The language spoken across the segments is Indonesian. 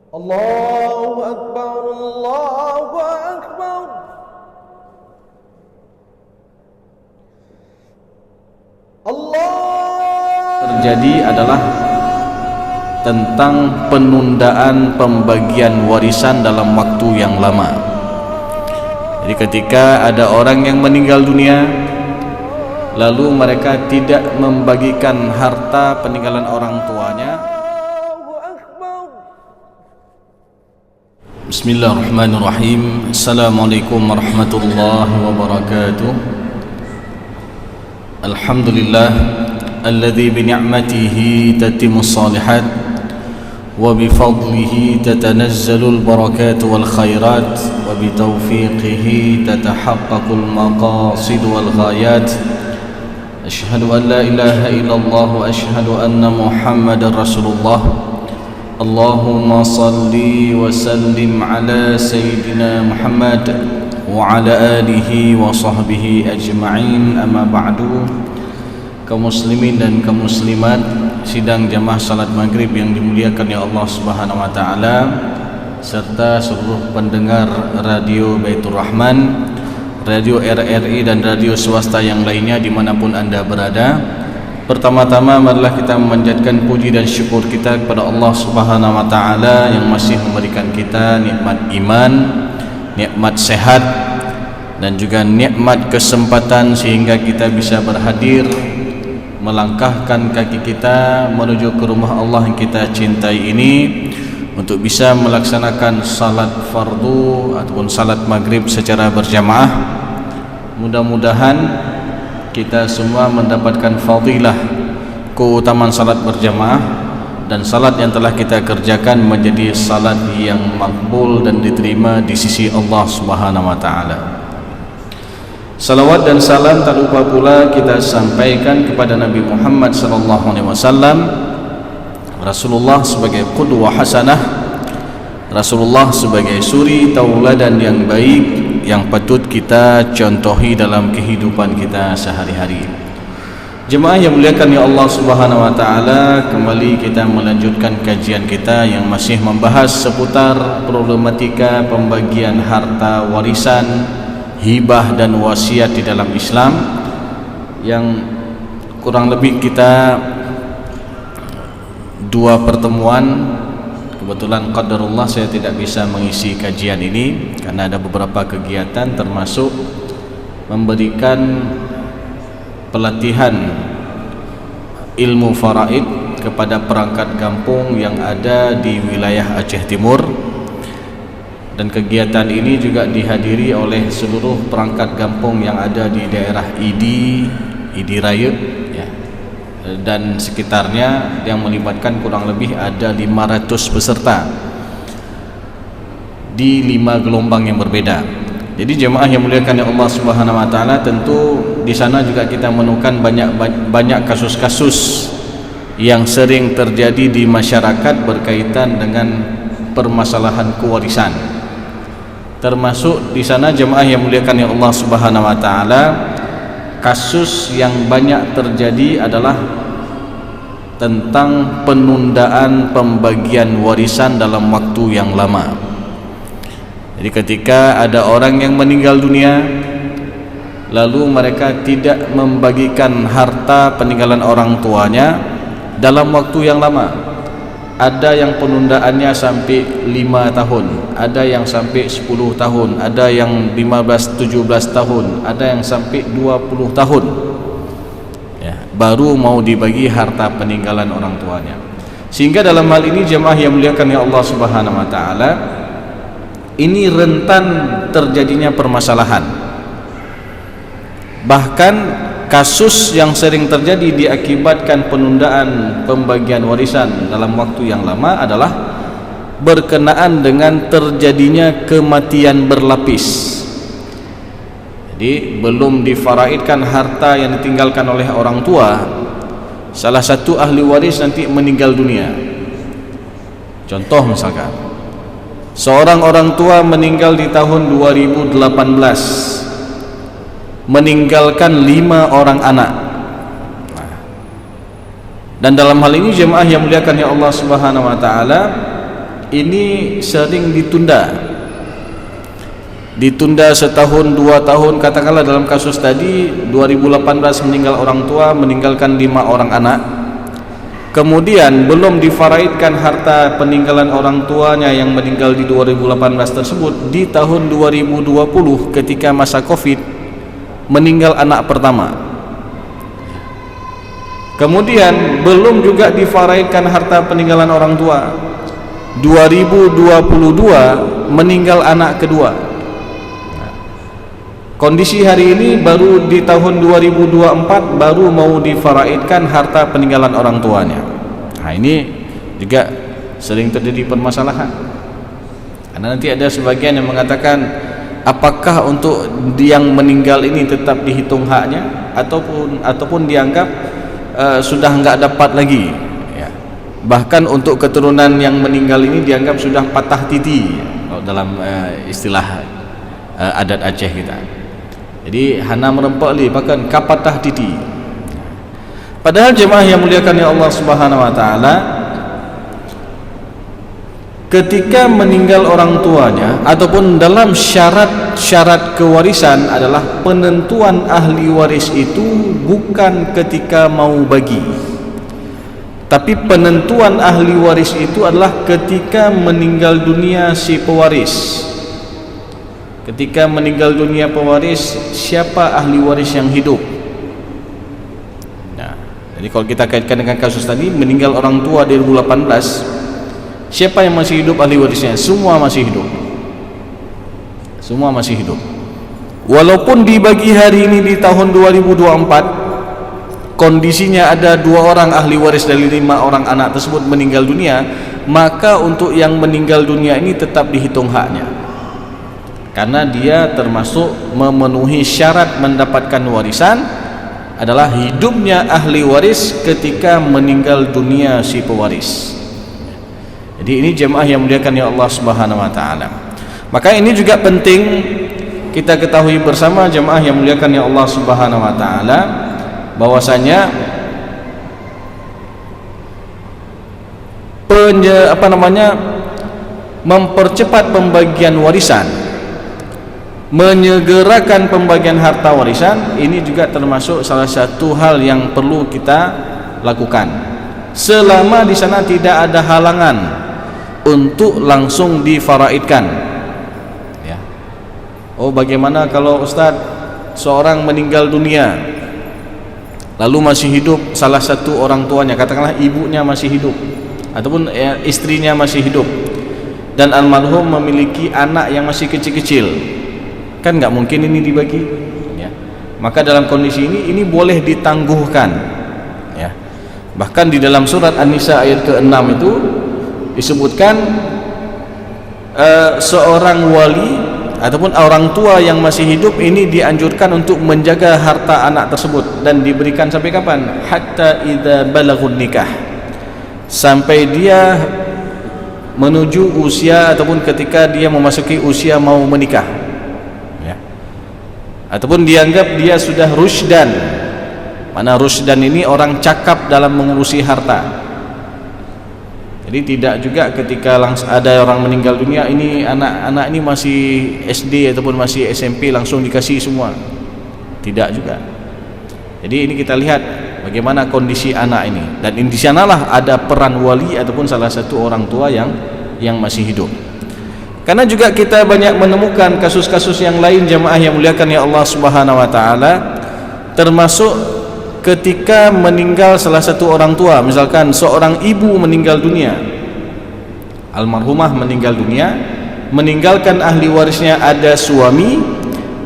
Allahu Akbar, Allahu Akbar. Terjadi adalah tentang penundaan pembagian warisan dalam waktu yang lama. Jadi ketika ada orang yang meninggal dunia, lalu mereka tidak membagikan harta peninggalan orang tuanya. Bismillahirrahmanirrahim. Assalamualaikum warahmatullahi wabarakatuh. Alhamdulillah alladzi bi ni'matihi tatimmus shalihat wa bi fadlihi tatanazzalul barakat wal khairat wa bi taufiqihi tatahaqqaqul maqasid wal ghayat. Asyhadu an la ilaha illallah wa asyhadu anna Muhammadar Rasulullah. Allahumma salli wa sallim ala Sayyidina Muhammad wa ala alihi wa sahbihi ajma'in. Amma ba'du. Kaum muslimin dan kaum muslimat sidang jamaah salat maghrib yang dimuliakan ya Allah Subhanahu wa taala, serta seluruh pendengar radio Baitur Rahman, radio RRI dan radio swasta yang lainnya dimanapun anda berada. Pertama-tama marilah kita memanjatkan puji dan syukur kita kepada Allah Subhanahu wa taala yang masih memberikan kita nikmat iman, nikmat sehat dan juga nikmat kesempatan sehingga kita bisa berhadir melangkahkan kaki kita menuju ke rumah Allah yang kita cintai ini untuk bisa melaksanakan salat fardu ataupun salat maghrib secara berjamaah. Mudah-mudahan kita semua mendapatkan fadilah keutamaan salat berjamaah dan salat yang telah kita kerjakan menjadi salat yang makbul dan diterima di sisi Allah Subhanahu wa taala. Salawat dan salam tak lupa pula kita sampaikan kepada Nabi Muhammad sallallahu alaihi wasallam, Rasulullah sebagai qudwah hasanah, Rasulullah sebagai suri tauladan yang baik yang patut kita contohi dalam kehidupan kita sehari-hari. Jemaah yang muliakan ya Allah Subhanahu wa taala, kembali kita melanjutkan kajian kita yang masih membahas seputar problematika pembagian harta warisan, hibah dan wasiat di dalam Islam, yang kurang lebih kita 2 pertemuan. Kebetulan qadarullah saya tidak bisa mengisi kajian ini karena ada beberapa kegiatan, termasuk memberikan pelatihan ilmu faraid kepada perangkat kampung yang ada di wilayah Aceh Timur, dan kegiatan ini juga dihadiri oleh seluruh perangkat kampung yang ada di daerah Idi Raya dan sekitarnya, yang melibatkan kurang lebih ada 500 peserta di 5 gelombang yang berbeda. Jadi jemaah yang muliakan ya Allah Subhanahu wa taala, tentu di sana juga kita menemukan banyak kasus-kasus yang sering terjadi di masyarakat berkaitan dengan permasalahan kewarisan. Termasuk di sana jemaah yang muliakan ya Allah Subhanahu wa taala, kasus yang banyak terjadi adalah tentang penundaan pembagian warisan dalam waktu yang lama. Jadi ketika ada orang yang meninggal dunia, lalu mereka tidak membagikan harta peninggalan orang tuanya dalam waktu yang lama. Ada yang penundaannya sampai 5 tahun, ada yang sampai 10 tahun, ada yang 15-17 tahun, ada yang sampai 20 tahun ya, baru mau dibagi harta peninggalan orang tuanya. Sehingga dalam hal ini jemaah yang muliakan ya Allah Subhanahu wa taala, ini rentan terjadinya permasalahan. Bahkan kasus yang sering terjadi diakibatkan penundaan pembagian warisan dalam waktu yang lama adalah berkenaan dengan terjadinya kematian berlapis. Jadi belum difaraidkan harta yang ditinggalkan oleh orang tua, salah satu ahli waris nanti meninggal dunia. Contoh misalkan seorang orang tua meninggal di tahun 2018, meninggalkan 5 orang anak. Dan dalam hal ini jemaah yang muliakan ya Allah Subhanahu wa taala, ini sering ditunda setahun 2 tahun. Katakanlah dalam kasus tadi 2018 meninggal orang tua, meninggalkan 5 orang anak, kemudian belum difaraidkan harta peninggalan orang tuanya yang meninggal di 2018 tersebut. Di tahun 2020 ketika masa Covid meninggal anak pertama, kemudian belum juga difaraidkan harta peninggalan orang tua. 2022 meninggal anak kedua. Kondisi hari ini baru di tahun 2024 baru mau difaraidkan harta peninggalan orang tuanya. Nah, ini juga sering terjadi permasalahan. Karena nanti ada sebagian yang mengatakan, apakah untuk yang meninggal ini tetap dihitung haknya ataupun dianggap sudah enggak dapat lagi, ya. Bahkan untuk keturunan yang meninggal ini dianggap sudah patah titi, kalau dalam istilah adat Aceh kita. Jadi hana merempak li bahkan kapatah titi. Padahal jemaah yang muliakan ya Allah Subhanahu wa taala, ketika meninggal orang tuanya ataupun dalam syarat kewarisan adalah penentuan ahli waris itu bukan ketika mau bagi, tapi penentuan ahli waris itu adalah ketika meninggal dunia si pewaris. Ketika meninggal dunia pewaris, siapa ahli waris yang hidup? Nah, jadi kalau kita kaitkan dengan kasus tadi, meninggal orang tua 2018, siapa yang masih hidup ahli warisnya? Semua masih hidup. Semua masih hidup. Walaupun dibagi hari ini di tahun 2024, kondisinya ada 2 orang ahli waris dari 5 orang anak tersebut meninggal dunia, maka untuk yang meninggal dunia ini tetap dihitung haknya. Karena dia termasuk memenuhi syarat mendapatkan warisan adalah hidupnya ahli waris ketika meninggal dunia si pewaris. Jadi ini jemaah yang muliakan ya Allah Subhanahu wa taala. Maka ini juga penting kita ketahui bersama jemaah yang muliakan ya Allah Subhanahu wa taala, bahwasanya mempercepat pembagian warisan, menyegerakan pembagian harta warisan, ini juga termasuk salah satu hal yang perlu kita lakukan selama di sana tidak ada halangan untuk langsung difaraidkan, ya. Oh, bagaimana kalau Ustaz seorang meninggal dunia lalu masih hidup salah satu orang tuanya, katakanlah ibunya masih hidup ataupun istrinya masih hidup, dan almarhum memiliki anak yang masih kecil-kecil, kan nggak mungkin ini dibagi, ya. Maka dalam kondisi ini boleh ditangguhkan, ya. Bahkan di dalam surat An-Nisa ayat ke-6 itu disebutkan seorang wali ataupun orang tua yang masih hidup ini dianjurkan untuk menjaga harta anak tersebut, dan diberikan sampai kapan? Hatta idza balaghun nikah, sampai dia menuju usia ataupun ketika dia memasuki usia mau menikah, ataupun dianggap dia sudah rusydan. Mana rusydan ini orang cakap dalam mengurusi harta. Jadi tidak juga ketika langsung ada orang meninggal dunia, ini anak-anak ini masih SD ataupun masih SMP langsung dikasih semua. Tidak juga. Jadi ini kita lihat bagaimana kondisi anak ini, dan di sanalah ada peran wali ataupun salah satu orang tua yang masih hidup. Karena juga kita banyak menemukan kasus-kasus yang lain jemaah yang muliakan ya Allah Subhanahu wa taala, termasuk ketika meninggal salah satu orang tua. Misalkan seorang ibu meninggal dunia, almarhumah meninggal dunia, meninggalkan ahli warisnya ada suami,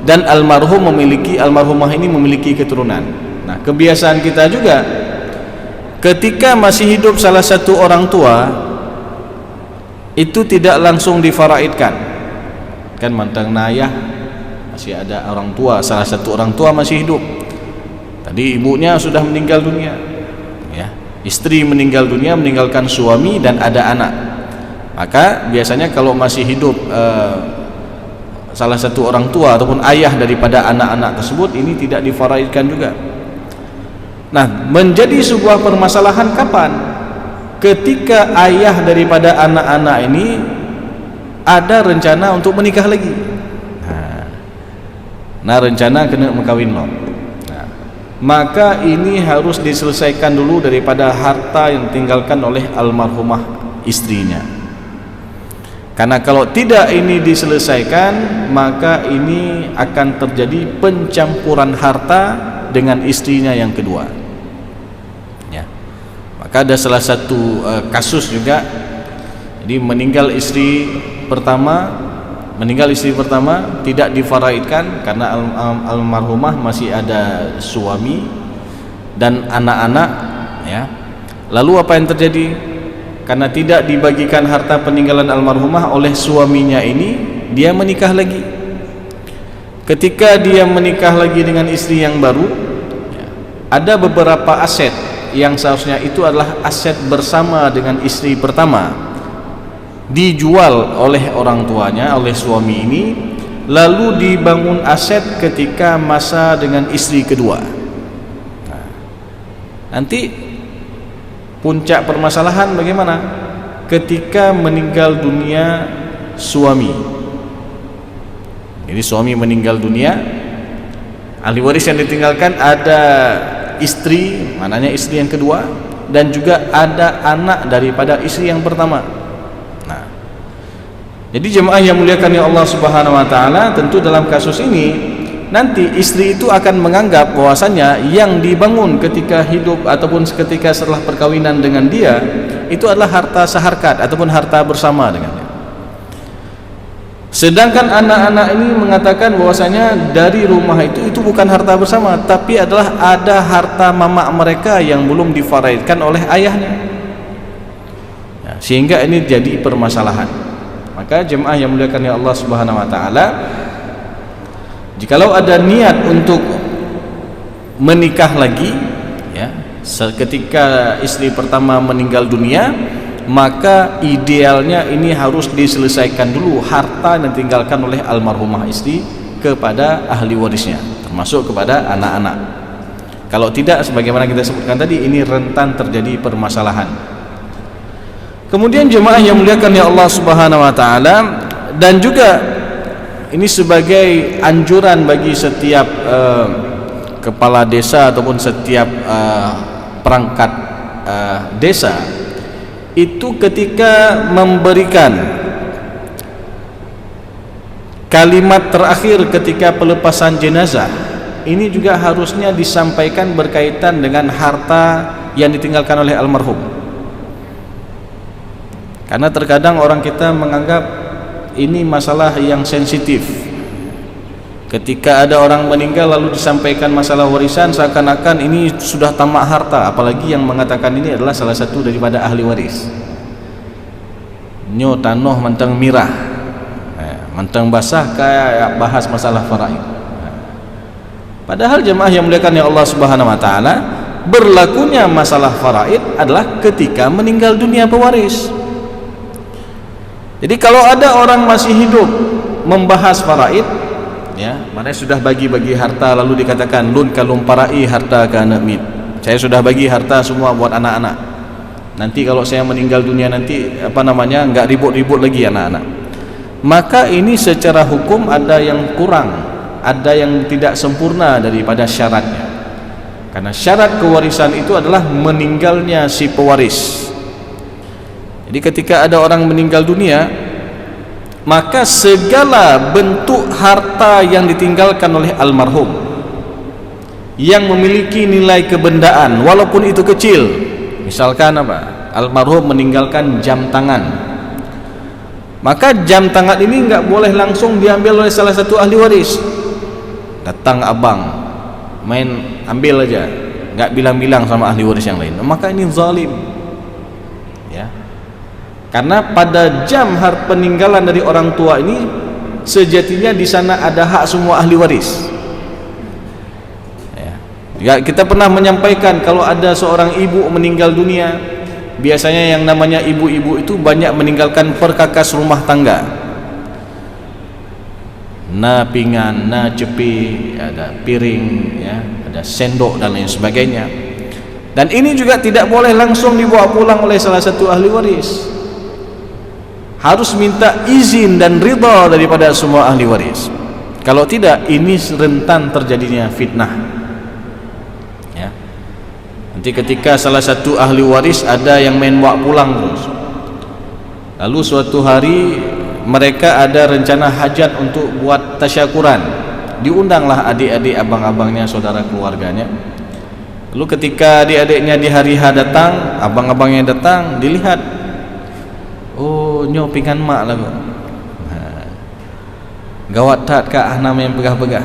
dan almarhumah ini memiliki keturunan. Nah, kebiasaan kita juga ketika masih hidup salah satu orang tua itu tidak langsung difaraidkan. Kan mantan ayah masih ada orang tua, salah satu orang tua masih hidup. Tadi ibunya sudah meninggal dunia, ya. Istri meninggal dunia, meninggalkan suami dan ada anak. Maka biasanya kalau masih hidup salah satu orang tua ataupun ayah daripada anak-anak tersebut, ini tidak difaraidkan juga. Nah, menjadi sebuah permasalahan kapan? ketika ayah daripada anak-anak ini ada rencana untuk menikah lagi. Nah rencana kena mengkawin lo. Maka ini harus diselesaikan dulu daripada harta yang ditinggalkan oleh almarhumah istrinya. Karena kalau tidak ini diselesaikan, maka ini akan terjadi pencampuran harta dengan istrinya yang kedua. Ya. Maka ada salah satu kasus juga. Jadi meninggal istri pertama tidak difaraidkan karena almarhumah masih ada suami dan anak-anak, ya. Lalu apa yang terjadi? Karena tidak dibagikan harta peninggalan almarhumah oleh suaminya ini, dia menikah lagi. Ketika dia menikah lagi dengan istri yang baru, ada beberapa aset yang seharusnya itu adalah aset bersama dengan istri pertama, dijual oleh orang tuanya, oleh suami ini, lalu dibangun aset ketika masa dengan istri kedua. Nanti puncak permasalahan bagaimana? Ketika meninggal dunia suami. Jadi suami meninggal dunia, ahli waris yang ditinggalkan ada istri, mananya istri yang kedua, dan juga ada anak daripada istri yang pertama. Jadi jemaah yang muliakan ya Allah Subhanahu wa taala, tentu dalam kasus ini nanti istri itu akan menganggap bahwasanya yang dibangun ketika hidup ataupun ketika setelah perkawinan dengan dia itu adalah harta seharkat ataupun harta bersama dengannya. Sedangkan anak-anak ini mengatakan bahwasanya dari rumah itu bukan harta bersama, tapi adalah ada harta mamak mereka yang belum difaraidkan oleh ayahnya. Ya, sehingga ini jadi permasalahan. Maka jemaah yang muliakan ya Allah Subhanahu wa taala, jikalau ada niat untuk menikah lagi, ya, ketika istri pertama meninggal dunia, maka idealnya ini harus diselesaikan dulu harta yang ditinggalkan oleh almarhumah istri kepada ahli warisnya, termasuk kepada anak-anak. Kalau tidak, sebagaimana kita sebutkan tadi, ini rentan terjadi permasalahan. Kemudian jemaah yang muliakan ya Allah Subhanahu wa taala, dan juga ini sebagai anjuran bagi setiap kepala desa ataupun setiap perangkat desa, itu ketika memberikan kalimat terakhir ketika pelepasan jenazah, ini juga harusnya disampaikan berkaitan dengan harta yang ditinggalkan oleh almarhum. Karena terkadang orang kita menganggap ini masalah yang sensitif. Ketika ada orang meninggal lalu disampaikan masalah warisan, seakan-akan ini sudah tamak harta, apalagi yang mengatakan ini adalah salah satu daripada ahli waris. Nyo tanoh mentang mirah, mentang basah kayak bahas masalah faraid. Padahal jemaah yang muliakan ya Allah Subhanahu wa taala, berlakunya masalah faraid adalah ketika meninggal dunia pewaris. Jadi kalau ada orang masih hidup membahas faraid, ya, mana sudah bagi-bagi harta lalu dikatakan lun kalum parai harta kana mit. Saya sudah bagi harta semua buat anak-anak. Nanti kalau saya meninggal dunia nanti enggak ribut-ribut lagi anak-anak. Maka ini secara hukum ada yang kurang, ada yang tidak sempurna daripada syaratnya. Karena syarat kewarisan itu adalah meninggalnya si pewaris. Jadi ketika ada orang meninggal dunia, maka segala bentuk harta yang ditinggalkan oleh almarhum yang memiliki nilai kebendaan walaupun itu kecil, misalkan almarhum meninggalkan jam tangan, maka jam tangan ini enggak boleh langsung diambil oleh salah satu ahli waris. Datang abang main ambil aja, enggak bilang-bilang sama ahli waris yang lain, maka ini zalim, ya. Karena pada jam peninggalan dari orang tua ini sejatinya di sana ada hak semua ahli waris. Ya, kita pernah menyampaikan kalau ada seorang ibu meninggal dunia, biasanya yang namanya ibu-ibu itu banyak meninggalkan perkakas rumah tangga. Na pinggan, na cepi, ada piring, ya, ada sendok dan lain sebagainya. Dan ini juga tidak boleh langsung dibawa pulang oleh salah satu ahli waris. Harus minta izin dan ridha daripada semua ahli waris. Kalau tidak, ini rentan terjadinya fitnah. Ya. Nanti ketika salah satu ahli waris ada yang main bawa pulang terus. Lalu suatu hari mereka ada rencana hajat untuk buat tasyakuran. Diundanglah adik-adik, abang-abangnya, saudara keluarganya. Lalu ketika adik-adiknya di hari H datang, abang-abangnya datang, dilihat, oh nyo pinggan mak lah kok. Gawat tak kak nama yang pegah-pegah.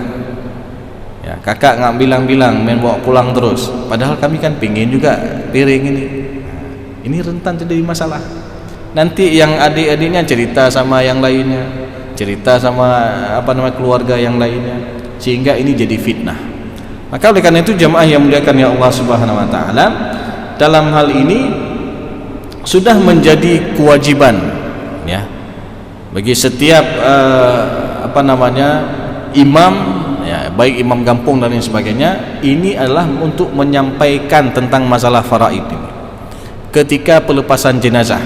Ya, kakak ngak bilang-bilang main bawa pulang terus. Padahal kami kan pingin juga piring ini. Ini rentan terjadi masalah. Nanti yang adik-adiknya cerita sama yang lainnya, cerita sama keluarga yang lainnya, sehingga ini jadi fitnah. Maka oleh karena itu jemaah yang muliakan ya Allah Subhanahu wa taala, dalam hal ini sudah menjadi kewajiban ya bagi setiap imam ya, baik imam kampung dan lain sebagainya, ini adalah untuk menyampaikan tentang masalah faraid ini ketika pelepasan jenazah.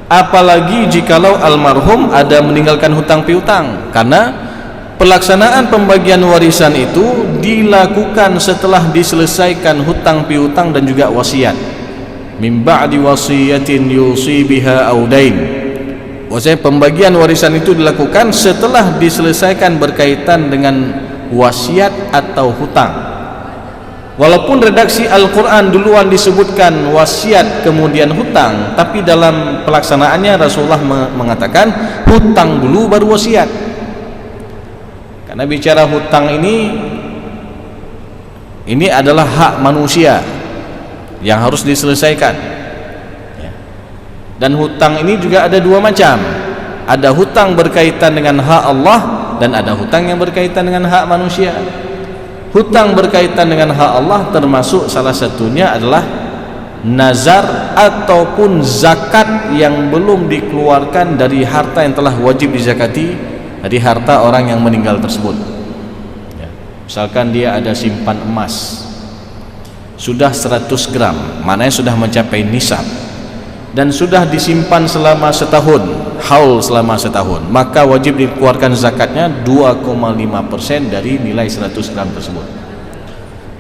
Apalagi jikalau almarhum ada meninggalkan hutang piutang, karena pelaksanaan pembagian warisan itu dilakukan setelah diselesaikan hutang piutang dan juga wasiat. Min ba'di wasiyatin yusi biha aw dain. Maksudnya pembagian warisan itu dilakukan setelah diselesaikan berkaitan dengan wasiat atau hutang. Walaupun redaksi Al-Quran duluan disebutkan wasiat kemudian hutang, tapi dalam pelaksanaannya Rasulullah mengatakan hutang dulu baru wasiat. Karena bicara hutang ini adalah hak manusia yang harus diselesaikan ya. Dan hutang ini juga ada dua macam. Ada hutang berkaitan dengan hak Allah, dan ada hutang yang berkaitan dengan hak manusia. Hutang berkaitan dengan hak Allah termasuk salah satunya adalah nazar ataupun zakat yang belum dikeluarkan dari harta yang telah wajib dizakati, dari harta orang yang meninggal tersebut ya. Misalkan dia ada simpan emas sudah 100 gram, maknanya sudah mencapai nisab, dan sudah disimpan selama setahun, haul selama setahun, maka wajib dikeluarkan zakatnya 2,5% dari nilai 100 gram tersebut.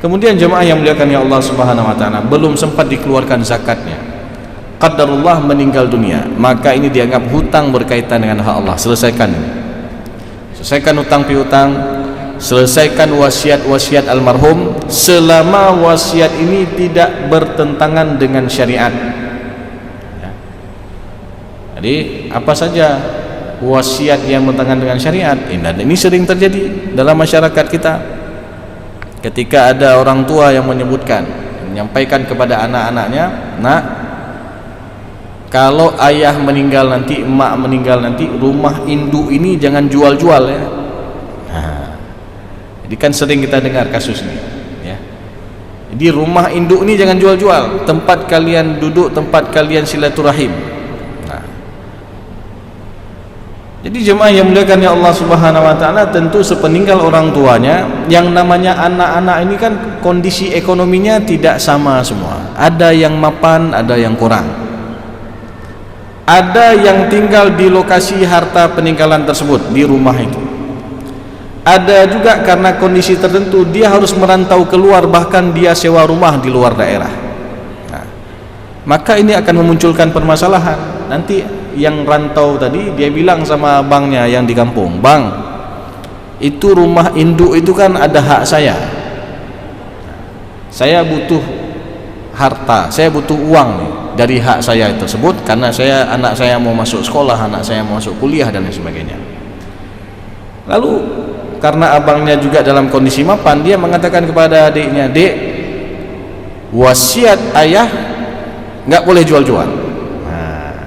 Kemudian jemaah yang muliakan ya Allah Subhanahu wa taala, belum sempat dikeluarkan zakatnya, qadarullah meninggal dunia, maka ini dianggap hutang berkaitan dengan hak Allah. Selesaikan ini. Selesaikan hutang piutang, selesaikan wasiat-wasiat almarhum selama wasiat ini tidak bertentangan dengan syariat ya. Jadi apa saja wasiat yang bertentangan dengan syariat, ini sering terjadi dalam masyarakat kita. Ketika ada orang tua yang menyampaikan kepada anak-anaknya, nak, kalau ayah meninggal nanti, emak meninggal nanti, rumah induk ini jangan jual-jual ya. Jadi kan sering kita dengar kasus ini ya. Jadi rumah induk ini jangan jual-jual, tempat kalian duduk, tempat kalian silaturahim. Jadi jemaah yang muliakan ya Allah Subhanahu wa taala, tentu sepeninggal orang tuanya, yang namanya anak-anak ini kan kondisi ekonominya tidak sama semua. Ada yang mapan, ada yang kurang. Ada yang tinggal di lokasi harta peninggalan tersebut, di rumah itu. Ada juga karena kondisi tertentu dia harus merantau keluar, bahkan dia sewa rumah di luar daerah. Nah, maka ini akan memunculkan permasalahan. Nanti yang rantau tadi dia bilang sama abangnya yang di kampung, bang, itu rumah induk itu kan ada hak saya butuh harta, saya butuh uang nih dari hak saya tersebut, karena anak saya mau masuk sekolah, anak saya mau masuk kuliah dan lain sebagainya. Lalu karena abangnya juga dalam kondisi mapan, dia mengatakan kepada adiknya, dek, wasiat ayah nggak boleh jual-jual.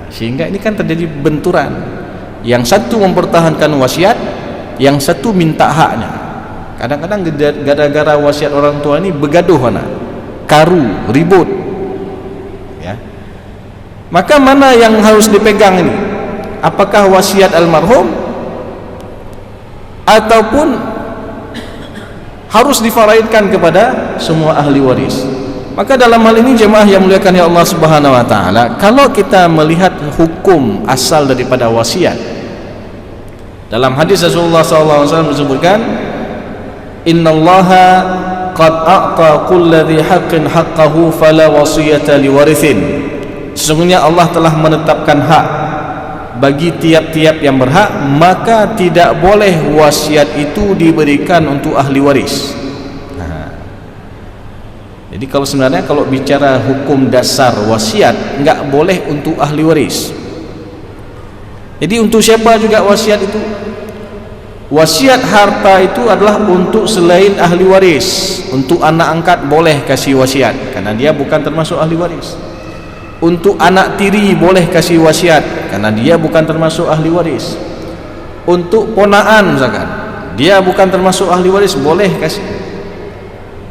Sehingga ini kan terjadi benturan. Yang satu mempertahankan wasiat, yang satu minta haknya. Kadang-kadang gara-gara wasiat orang tua ini begaduh anak, karu, ribut ya. Maka mana yang harus dipegang ini? Apakah wasiat almarhum ataupun harus difaraidkan kepada semua ahli waris? Maka dalam hal ini jemaah yang muliakan ya Allah Subhanahu wa taala, kalau kita melihat hukum asal daripada wasiat, dalam hadis Rasulullah SAW disebutkan, innallaha qad a'ta kulli dhi haqqin haqqahu fala wasiyata liwarithin. Sesungguhnya Allah telah menetapkan hak bagi tiap-tiap yang berhak, maka tidak boleh wasiat itu diberikan untuk ahli waris. Jadi kalau bicara hukum dasar wasiat, enggak boleh untuk ahli waris. Jadi untuk siapa juga wasiat itu? Wasiat harta itu adalah untuk selain ahli waris. Untuk anak angkat boleh kasih wasiat karena dia bukan termasuk ahli waris. Untuk anak tiri boleh kasih wasiat karena dia bukan termasuk ahli waris. Untuk ponaan misalkan, dia bukan termasuk ahli waris, boleh kasih.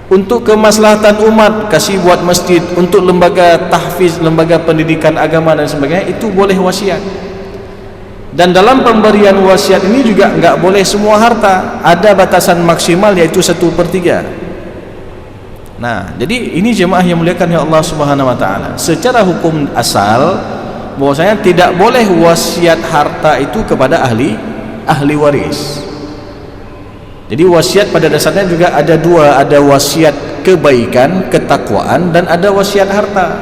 Untuk kemaslahatan umat, kasih buat masjid, untuk lembaga tahfiz, lembaga pendidikan agama dan sebagainya, itu boleh wasiat. Dan dalam pemberian wasiat ini juga enggak boleh semua harta, ada batasan maksimal yaitu 1/3. Nah, jadi ini jemaah yang muliakan ya Allah Subhanahu wa taala. Secara hukum asal bahwasanya tidak boleh wasiat harta itu kepada ahli waris. Jadi wasiat pada dasarnya juga ada dua, ada wasiat kebaikan, ketakwaan, dan ada wasiat harta.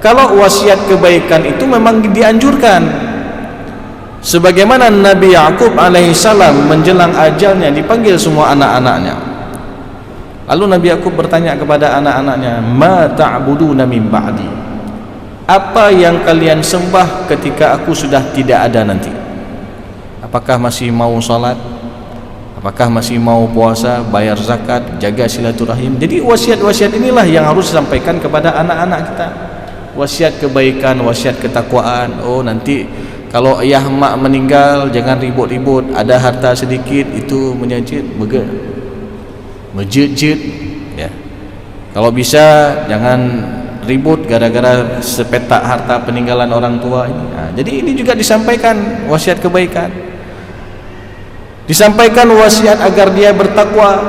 Kalau wasiat kebaikan itu memang dianjurkan, sebagaimana Nabi Ya'qub alaihissalam menjelang ajalnya dipanggil semua anak-anaknya. Lalu Nabi Ya'qub bertanya kepada anak-anaknya, ma ta'buduna min ba'di? Apa yang kalian sembah ketika aku sudah tidak ada nanti? Apakah masih mau salat? Apakah masih mau puasa, bayar zakat, jaga silaturahim? Jadi wasiat-wasiat inilah yang harus disampaikan kepada anak-anak kita. Wasiat kebaikan, wasiat ketakwaan. Oh, nanti kalau ayah mak meninggal jangan ribut-ribut, ada harta sedikit itu menyajit, mejit-jit ya. Kalau bisa jangan ribut gara-gara sepetak harta peninggalan orang tua ini. Nah, jadi ini juga disampaikan wasiat kebaikan. Disampaikan wasiat agar dia bertakwa.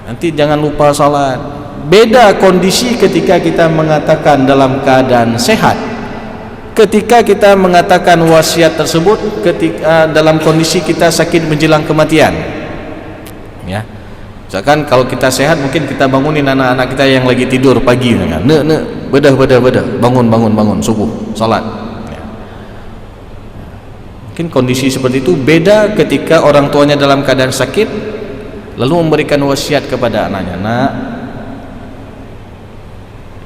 Nanti jangan lupa salat. Beda kondisi ketika kita mengatakan dalam keadaan sehat. Ketika kita mengatakan wasiat tersebut ketika dalam kondisi kita sakit menjelang kematian. Ya. Misalkan kalau kita sehat mungkin kita bangunin anak-anak kita yang lagi tidur pagi kan. Bedah, bangun subuh, salat. Mungkin kondisi seperti itu. Beda ketika orang tuanya dalam keadaan sakit lalu memberikan wasiat kepada anaknya, nak,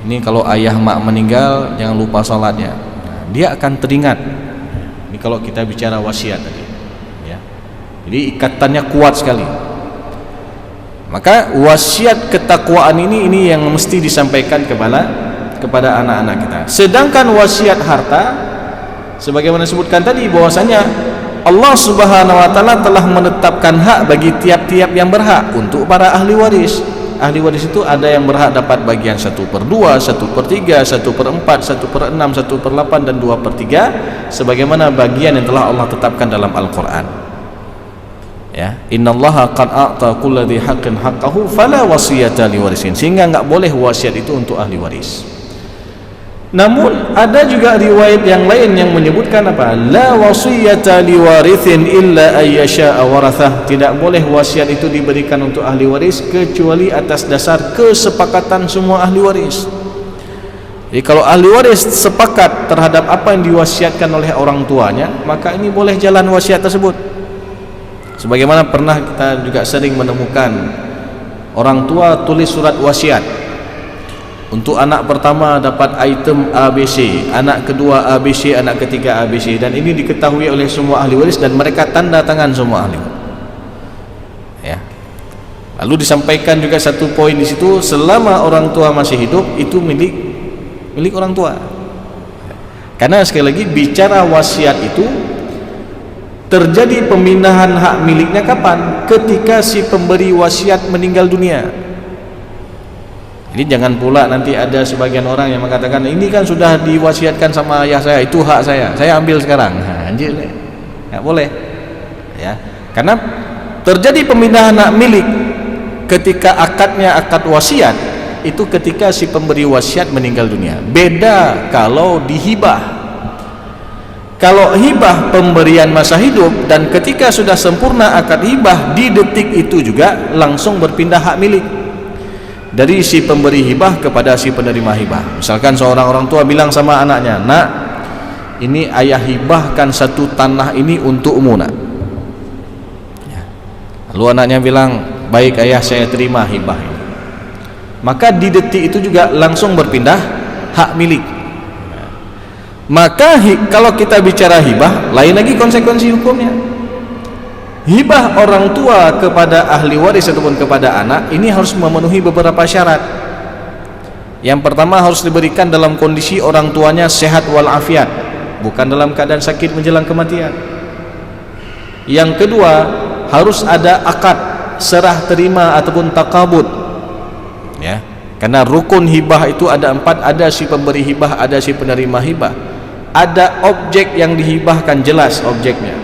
ini kalau ayah mak meninggal jangan lupa salatnya. Nah, dia akan teringat. Ini kalau kita bicara wasiat tadi ya. Jadi ikatannya kuat sekali. Maka wasiat ketakwaan ini yang mesti disampaikan kepada anak-anak kita. Sedangkan wasiat harta, sebagaimana disebutkan tadi bahwasanya Allah Subhanahu wa taala telah menetapkan hak bagi tiap-tiap yang berhak untuk para ahli waris. Ahli waris itu ada yang berhak dapat bagian 1/2, 1/3, 1/4, 1/6, 1/8 dan 2/3 sebagaimana bagian yang telah Allah tetapkan dalam Al-Qur'an. Ya, innallaha qad a'ta kulli dhi haqqin haqqahu fala wasiyata liwarisin. Sehingga enggak boleh wasiat itu untuk ahli waris. Namun ada juga riwayat yang lain yang menyebutkan apa? La wasiyata liwarithin illa ayyasha'a warathah. Tidak boleh wasiat itu diberikan untuk ahli waris kecuali atas dasar kesepakatan semua ahli waris. Jadi kalau ahli waris sepakat terhadap apa yang diwasiatkan oleh orang tuanya, maka ini boleh jalan wasiat tersebut. Sebagaimana pernah kita juga sering menemukan orang tua tulis surat wasiat. Untuk anak pertama dapat item ABC, anak kedua ABC, anak ketiga ABC, dan ini diketahui oleh semua ahli waris dan mereka tanda tangan semua ahli waris. Ya. Lalu disampaikan juga satu poin di situ, selama orang tua masih hidup itu milik orang tua. Karena sekali lagi bicara wasiat itu terjadi pemindahan hak miliknya kapan? Ketika si pemberi wasiat meninggal dunia. Jadi jangan pula nanti ada sebagian orang yang mengatakan ini kan sudah diwasiatkan sama ayah saya, itu hak saya ambil sekarang. Nah, anjir, nggak boleh. Ya, karena terjadi pemindahan hak milik ketika akad wasiat itu ketika si pemberi wasiat meninggal dunia. Beda kalau dihibah. Kalau hibah pemberian masa hidup dan ketika sudah sempurna akad hibah, di detik itu juga langsung berpindah hak milik dari si pemberi hibah kepada si penerima hibah. Misalkan seorang orang tua bilang sama anaknya, "Nak, ini ayah hibahkan satu tanah ini untukmu, nak." Lalu anaknya bilang, "Baik ayah, saya terima hibah ini." Maka di detik itu juga langsung berpindah hak milik. Maka kalau kita bicara hibah, lain lagi konsekuensi hukumnya. Hibah orang tua kepada ahli waris ataupun kepada anak ini harus memenuhi beberapa syarat. Yang pertama, harus diberikan dalam kondisi orang tuanya sehat walafiat, bukan dalam keadaan sakit menjelang kematian. Yang kedua, harus ada akad serah terima ataupun takabud, ya, karena rukun hibah itu ada 4, ada si pemberi hibah, ada si penerima hibah, ada objek yang dihibahkan, jelas objeknya,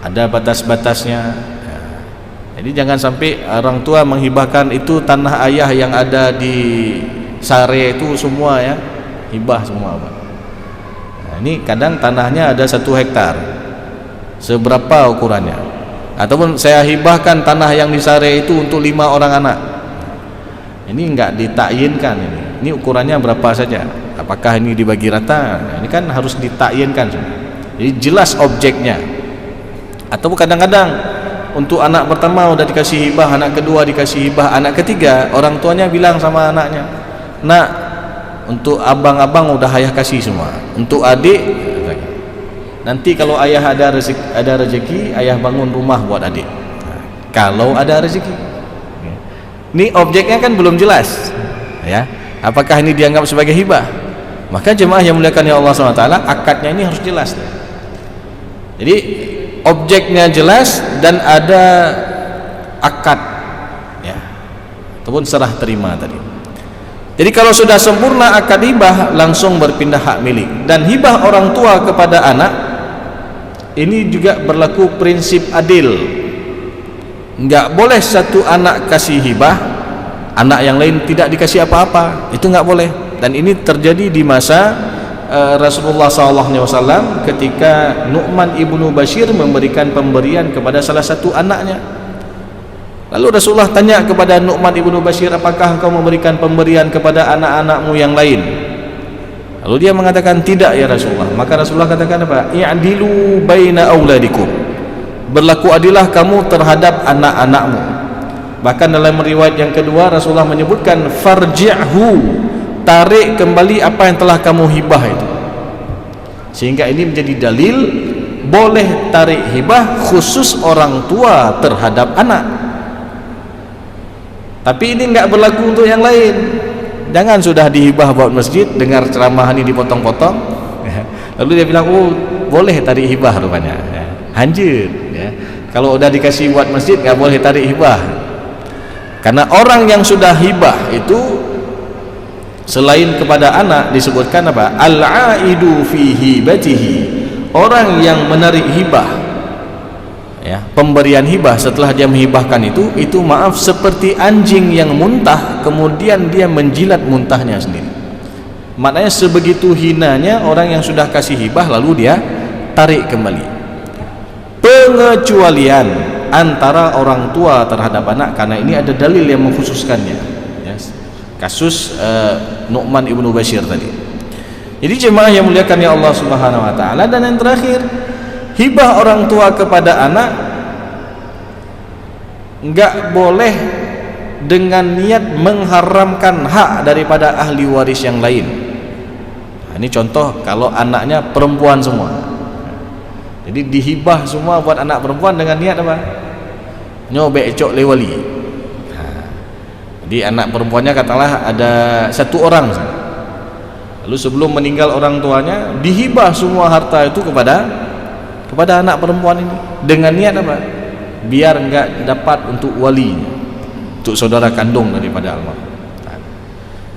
ada batas-batasnya. Jadi jangan sampai orang tua menghibahkan itu tanah ayah yang ada di Sare itu semua, ya, hibah semua. Nah, ini kadang tanahnya ada 1 hektar, seberapa ukurannya, ataupun saya hibahkan tanah yang di Sare itu untuk 5 orang anak. Ini enggak ditakyinkan, ini ukurannya berapa saja, apakah ini dibagi rata, ini kan harus ditakyinkan. Jadi jelas objeknya. Atau kadang-kadang untuk anak pertama udah dikasih hibah, anak kedua dikasih hibah, anak ketiga orang tuanya bilang sama anaknya, "Nak, untuk abang-abang udah ayah kasih semua, untuk adik nanti kalau ayah ada rezeki ayah bangun rumah buat adik." Kalau ada rezeki. Ini objeknya kan belum jelas, ya. Apakah ini dianggap sebagai hibah? Maka jemaah yang muliakan ya Allah SWT, akadnya ini harus jelas. Jadi objeknya jelas dan ada akad, ya, ataupun serah terima tadi. Jadi kalau sudah sempurna akad hibah, langsung berpindah hak milik. Dan hibah orang tua kepada anak ini juga berlaku prinsip adil. Enggak boleh satu anak kasih hibah, anak yang lain tidak dikasih apa-apa, itu enggak boleh. Dan ini terjadi di masa Rasulullah SAW ketika Nu'man ibnu Bashir memberikan pemberian kepada salah satu anaknya. Lalu Rasulullah tanya kepada Nu'man ibnu Bashir, "Apakah engkau memberikan pemberian kepada anak-anakmu yang lain?" Lalu dia mengatakan, "Tidak ya Rasulullah." Maka Rasulullah katakan apa? "I'dilu baina auladikum." Berlaku adilah kamu terhadap anak-anakmu. Bahkan dalam riwayat yang kedua Rasulullah menyebutkan, "Farji'hu." Tarik kembali apa yang telah kamu hibah itu. Sehingga ini menjadi dalil boleh tarik hibah khusus orang tua terhadap anak. Tapi ini enggak berlaku untuk yang lain. Jangan sudah dihibah buat masjid, dengar ceramah ini dipotong-potong, lalu dia bilang, "Oh, boleh tarik hibah rupanya." Hanjir, ya. Kalau udah dikasih buat masjid enggak boleh tarik hibah. Karena orang yang sudah hibah itu selain kepada anak disebutkan apa? Al-aidu fi hibatihi. Orang yang menarik hibah, ya, pemberian hibah setelah dia menghibahkan itu maaf seperti anjing yang muntah kemudian dia menjilat muntahnya sendiri. Maknanya sebegitu hinanya orang yang sudah kasih hibah lalu dia tarik kembali. Pengecualian antara orang tua terhadap anak, karena ini ada dalil yang mengkhususkannya, ya. Kasus Nu'man ibnu Bashir tadi. Jadi jemaah yang muliakan ya Allah Subhanahu wa taala, dan yang terakhir, hibah orang tua kepada anak enggak boleh dengan niat mengharamkan hak daripada ahli waris yang lain. Nah, ini contoh kalau anaknya perempuan semua. Jadi dihibah semua buat anak perempuan dengan niat apa? Nyobek ecok lewali. Jadi anak perempuannya katalah ada 1 orang, lalu sebelum meninggal orang tuanya dihibah semua harta itu kepada anak perempuan ini dengan niat apa? Biar enggak dapat untuk walinya, untuk saudara kandung daripada almarhum.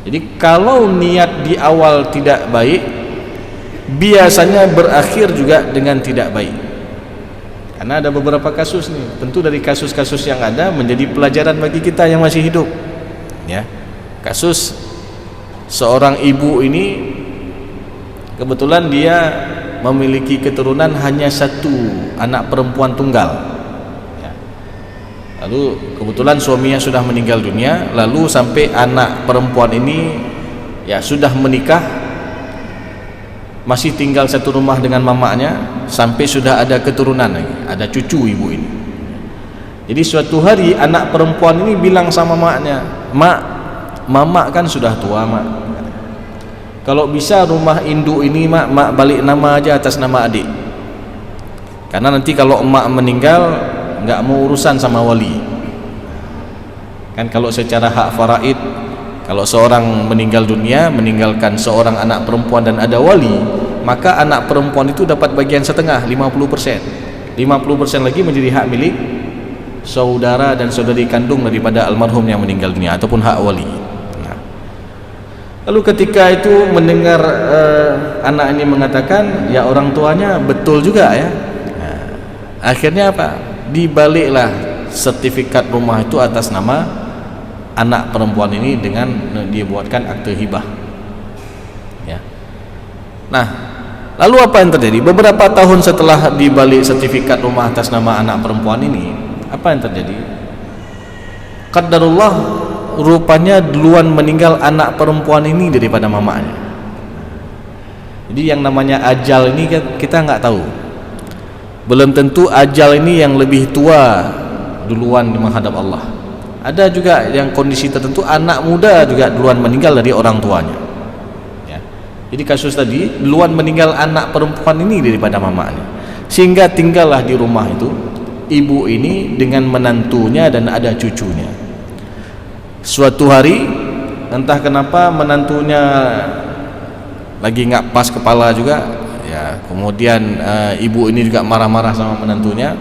Jadi kalau niat di awal tidak baik, biasanya berakhir juga dengan tidak baik. Karena ada beberapa kasus nih, tentu dari kasus-kasus yang ada menjadi pelajaran bagi kita yang masih hidup. Ya, kasus seorang ibu ini kebetulan dia memiliki keturunan hanya satu anak perempuan tunggal. Ya. Lalu kebetulan suaminya sudah meninggal dunia, lalu sampai anak perempuan ini ya sudah menikah, masih tinggal satu rumah dengan mamanya, sampai sudah ada keturunan lagi, ada cucu ibu ini. Jadi suatu hari anak perempuan ini bilang sama maknya, "Mak, mama kan sudah tua, Mak. Kalau bisa rumah induk ini, Mak balik nama aja atas nama adik. Karena nanti kalau emak meninggal nggak mau urusan sama wali." Kan kalau secara hak faraid, kalau seorang meninggal dunia meninggalkan seorang anak perempuan dan ada wali, maka anak perempuan itu dapat bagian setengah, 50%. 50% lagi menjadi hak milik saudara dan saudari kandung daripada almarhum yang meninggal dunia ataupun hak wali. Nah, lalu ketika itu mendengar anak ini mengatakan, ya orang tuanya betul juga ya. Nah, akhirnya apa? Dibaliklah sertifikat rumah itu atas nama anak perempuan ini dengan dibuatkan akte hibah. Ya. Nah, lalu apa yang terjadi? Beberapa tahun setelah dibalik sertifikat rumah atas nama anak perempuan ini, apa yang terjadi? Qadarullah, rupanya duluan meninggal anak perempuan ini daripada mamanya. Jadi yang namanya ajal ini kita nggak tahu. Belum tentu ajal ini yang lebih tua duluan menghadap Allah. Ada juga yang kondisi tertentu anak muda juga duluan meninggal dari orang tuanya. Ya. Jadi kasus tadi duluan meninggal anak perempuan ini daripada mamanya, sehingga tinggallah di rumah itu ibu ini dengan menantunya dan ada cucunya. Suatu hari entah kenapa menantunya lagi nggak pas kepala juga ya, kemudian ibu ini juga marah-marah sama menantunya.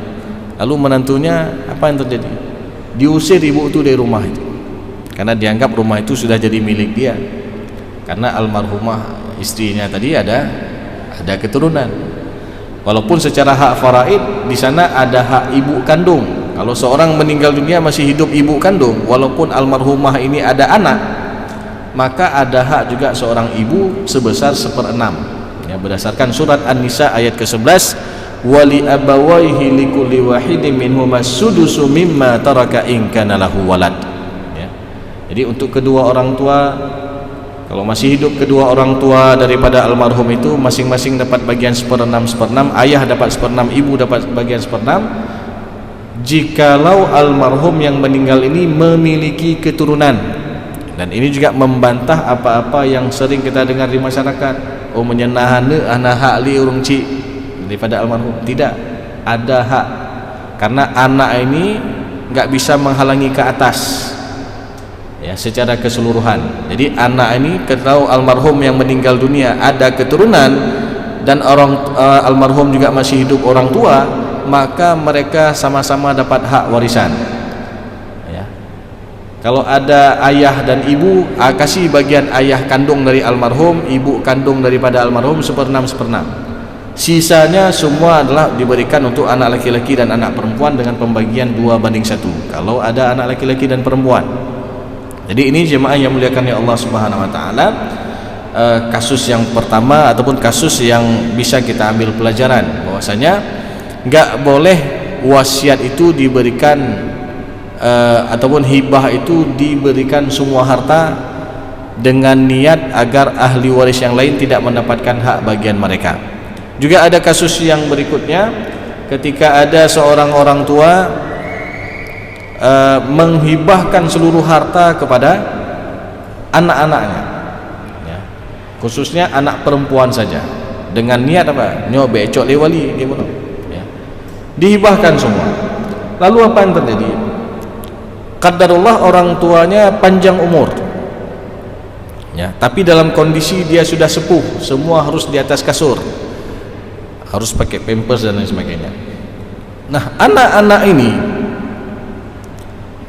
Lalu menantunya apa yang terjadi? Diusir ibu itu dari rumah itu, karena dianggap rumah itu sudah jadi milik dia, karena almarhumah istrinya tadi ada keturunan. Walaupun secara hak faraid di sana ada hak ibu kandung. Kalau seorang meninggal dunia masih hidup ibu kandung, walaupun almarhumah ini ada anak, maka ada hak juga seorang ibu sebesar 1/6. Ya, berdasarkan surat An-Nisa ayat ke-11, wali abawaihi likulli wahidin minhuma sudusu mimma taraka in kana lahu walad. Ya. Jadi untuk kedua orang tua, kalau masih hidup kedua orang tua daripada almarhum itu masing-masing dapat bagian 1/6, ayah dapat 1/6, ibu dapat bagian 1/6, jikalau almarhum yang meninggal ini memiliki keturunan. Dan ini juga membantah apa-apa yang sering kita dengar di masyarakat, oh menyenahane anak hak li urung cik daripada almarhum. Tidak, ada hak, karena anak ini nggak bisa menghalangi ke atas ya, secara keseluruhan. Jadi anak ini kalau almarhum yang meninggal dunia ada keturunan dan almarhum juga masih hidup orang tua, maka mereka sama-sama dapat hak warisan ya. Kalau ada ayah dan ibu, kasih bagian ayah kandung dari almarhum, ibu kandung daripada almarhum 1/6. Sisanya semua adalah diberikan untuk anak laki-laki dan anak perempuan dengan pembagian 2/1 kalau ada anak laki-laki dan perempuan. Jadi ini jemaah yang muliakan ya Allah Subhanahu wa taala, kasus yang pertama ataupun kasus yang bisa kita ambil pelajaran bahwasanya enggak boleh wasiat itu diberikan ataupun hibah itu diberikan semua harta dengan niat agar ahli waris yang lain tidak mendapatkan hak bagian mereka. Juga ada kasus yang berikutnya, ketika ada seorang orang tua menghibahkan seluruh harta kepada anak-anaknya ya, khususnya anak perempuan saja, dengan niat apa? Nyo becok le wali dia pun ya. Dihibahkan semua. Lalu apa yang terjadi? Qadarullah orang tuanya panjang umur ya, tapi dalam kondisi dia sudah sepuh, semua harus di atas kasur, harus pakai pampers dan lain sebagainya. Nah, anak-anak ini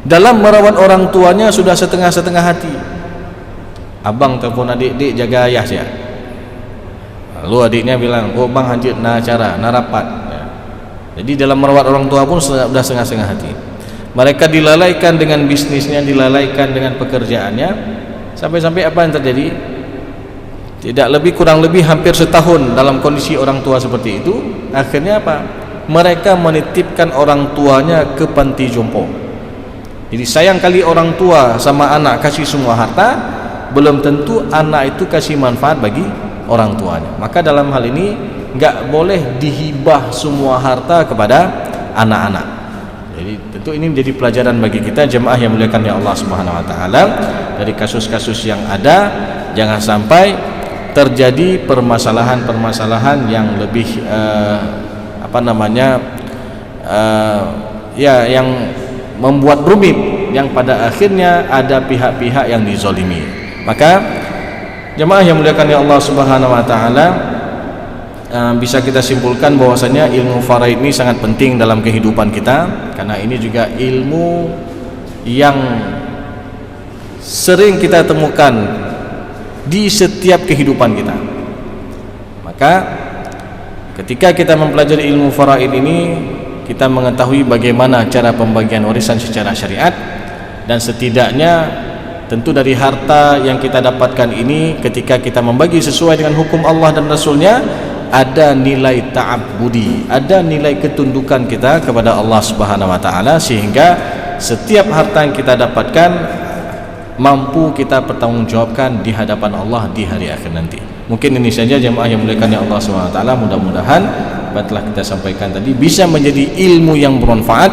dalam merawat orang tuanya sudah setengah-setengah hati. Abang telepon adik, "Dik, jaga ayah saya." Lalu adiknya bilang, "Oh bang, hancur na acara, na rapat." Ya. Jadi dalam merawat orang tua pun sudah setengah-setengah hati. Mereka dilalaikan dengan bisnisnya, dilalaikan dengan pekerjaannya, sampai-sampai apa yang terjadi? Tidak lebih kurang lebih hampir setahun dalam kondisi orang tua seperti itu. Akhirnya apa? Mereka menitipkan orang tuanya ke panti jompo. Jadi sayang kali orang tua sama anak kasih semua harta, belum tentu anak itu kasih manfaat bagi orang tuanya. Maka dalam hal ini enggak boleh dihibah semua harta kepada anak-anak. Jadi tentu ini menjadi pelajaran bagi kita jemaah yang muliakan ya Allah Subhanahu wa taala. Dari kasus-kasus yang ada, jangan sampai terjadi permasalahan-permasalahan yang lebih yang membuat rumit, yang pada akhirnya ada pihak-pihak yang dizalimi. Maka jemaah yang muliakan ya Allah Subhanahu wa taala, bisa kita simpulkan bahwasanya ilmu faraid ini sangat penting dalam kehidupan kita, karena ini juga ilmu yang sering kita temukan di setiap kehidupan kita. Maka ketika kita mempelajari ilmu faraid ini, kita mengetahui bagaimana cara pembagian warisan secara syariat, dan setidaknya tentu dari harta yang kita dapatkan ini, ketika kita membagi sesuai dengan hukum Allah dan Rasulnya, ada nilai ta'abbudi, ada nilai ketundukan kita kepada Allah Subhanahu wa taala, sehingga setiap harta yang kita dapatkan mampu kita pertanggungjawabkan di hadapan Allah di hari akhir nanti. Mungkin ini saja jemaah yang muliakan ya Allah Subhanahu wa taala. Mudah-mudahan apa yang telah kita sampaikan tadi bisa menjadi ilmu yang bermanfaat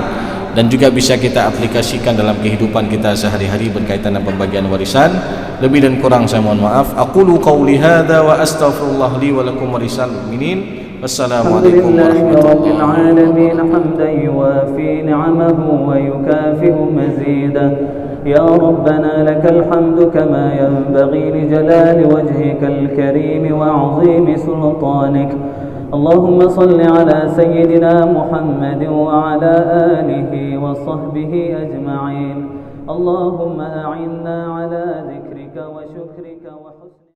dan juga bisa kita aplikasikan dalam kehidupan kita sehari-hari berkaitan dengan pembagian warisan. Lebih dan kurang saya mohon maaf. Aqulu qawli hadza wa astaghfirullah li wa lakum wa lisal mu'minin. Wassalamualaikum warahmatullahi wabarakatuh. حمدا يوافي نعمه ويكافئ مزيدا يا ربنا لك الحمد كما ينبغي لجلال وجهك الكريم وعظيم سلطانك اللهم صل على سيدنا محمد وعلى آله وصحبه أجمعين اللهم أعنا